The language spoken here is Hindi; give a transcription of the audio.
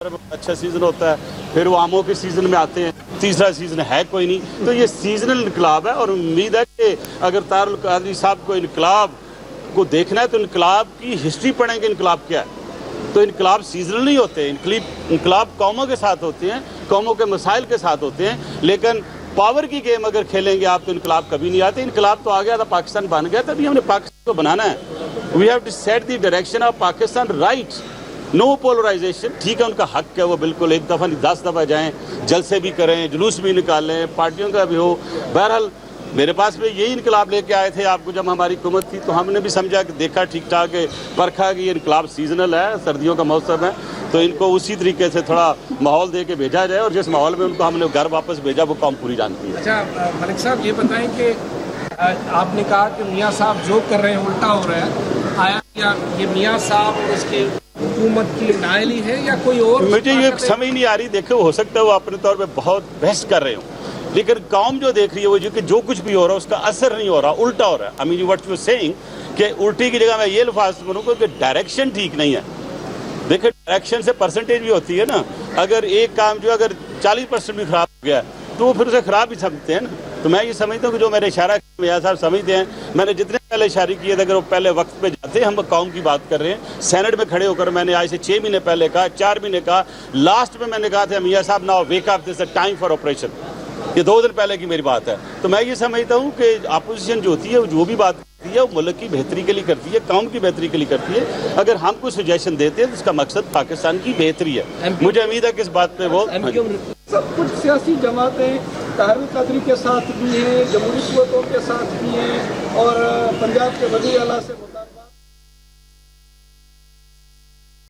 अच्छा सीजन होता है, फिर वो आमों के सीजन में आते हैं, तीसरा सीजन है कोई नहीं। तो ये सीजनल इनकलाब है और उम्मीद है कि अगर तारुल कादरी साहब को इनकलाब को देखना है तो इनकलाब की हिस्ट्री पढ़ेंगे। इनकलाब क्या है, तो इनकलाब सीजनल नहीं होते, इनकलाब कौमों के साथ होते हैं, कौमों के मसाइल के साथ होते हैं। लेकिन पावर की गेम अगर खेलेंगे आप तो इनकलाब कभी नहीं आते। इनकलाब तो आ गया था, पाकिस्तान बन गया था, अभी हमने पाकिस्तान को बनाना है। We have to set the direction of Pakistan right, no polarization. ठीक है, उनका हक है, वो बिल्कुल एक दफ़ा नहीं 10 दफ़ा जाएं, जलसे भी करें, जुलूस भी निकालें, पार्टियों का भी हो। बहरहाल मेरे पास में यही इनकलाब लेके आए थे आपको जब हमारी हुकूमत थी, तो हमने भी समझा कि देखा ठीक ठाक है, परखा कि ये इनकलाब सीजनल है, सर्दियों का मौसम है, तो इनको उसी तरीके से थोड़ा माहौल दे के भेजा जाए और जिस माहौल में उनको हमने घर वापस भेजा वो कौम पूरी जानती है। अच्छा मलिक साहब, ये बताएं कि आपने कहा कि मियाँ साहब जो कर रहे हैं उल्टा हो रहा है, आया क्या ये मियाँ साहब और उसके हुकूमत की नाअहली है या कोई और? मुझे ये समझ नहीं आ रही। देखो, हो सकता है वो अपने तौर पे बहुत बेस्ट कर रहे हो, लेकिन कौम जो देख रही है वो जो कुछ भी हो रहा है उसका असर नहीं हो रहा, उल्टा हो रहा है। I mean what you are saying कि उल्टी की जगह मैं ये लफ्ज़ बोलूँगा कि डायरेक्शन ठीक नहीं है। देखिए, डायरेक्शन से परसेंटेज भी होती है ना। अगर एक काम जो अगर 40% भी खराब हो गया तो वो फिर उसे खराब ही समझते हैं ना। तो मैं ये समझता हूँ कि जो मेरे इशारा मियाँ साहब समझते हैं, मैंने जितने पहले इशारे किए थे, अगर वो पहले वक्त पे जाते, हम कौम की बात कर रहे हैं। सेनेट में खड़े होकर मैंने आज से 6 महीने पहले कहा, 4 महीने कहा, लास्ट में मैंने कहा था मियाँ साहब now wake up, this is time for operation. ये 2 दिन पहले की मेरी बात है। तो मैं ये समझता हूँ कि अपोजिशन जो होती है, जो भी बात करती है वो मुल्क की बेहतरी के लिए करती है, कौम की बेहतरी के लिए करती है। अगर हम कोई सजेशन देते हैं तो इसका मकसद पाकिस्तान की बेहतरी है। मुझे उम्मीद है कि इस बात पे वो सब कुछ सियासी जमातें तारुल कादरी के साथ भी हैं, जमहूरी कुव्वतों के साथ भी हैं और पंजाब के वज़ीर आला से